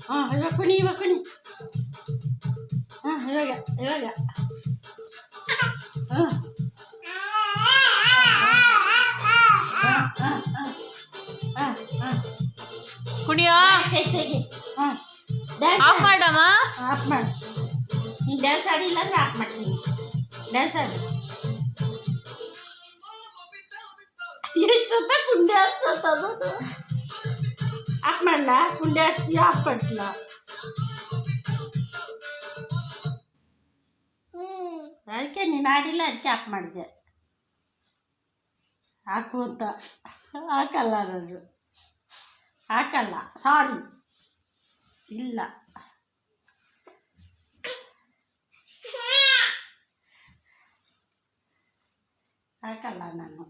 ಹಾಂ ಇವಾಗ ಕುಣಿ ಹಾಂ ಇವಾಗ ಹಾಂ ಕುಣಿಯೋ ಹಾಂ ಆಫ್ ಮಾಡಮ್ಮ. ಆಫ್ ಮಾಡಿ. ನೀನು ಡ್ಯಾನ್ಸ್ ಆಡಿಲ್ಲ ಅಂದರೆ ಆಫ್ ಮಾಡ್ತೀನಿ. ಡ್ಯಾನ್ಸ್ ಆಡಿ ಎಷ್ಟೊತ್ತ ಕುಂಡೆ ಹಚ್ತದು ಆಫ್ ಮಾಡಲ. ಕುಂಡೆ ಹಚ್ಚಿ ಆಫ್ ಮಾಡ್ತಿಲ್ಲ. ಅದಕ್ಕೆ ನೀನು ಆಡಿಲ್ಲ, ಅದಕ್ಕೆ ಆಫ್ ಮಾಡಿದೆ. ಹಾಕು ಅಂತ ಹಾಕಲ್ಲ, ನಾನು ಹಾಕಲ್ಲ, ಸಾರಿ. ಇಲ್ಲ ಹಾಕಲ್ಲ ನಾನು.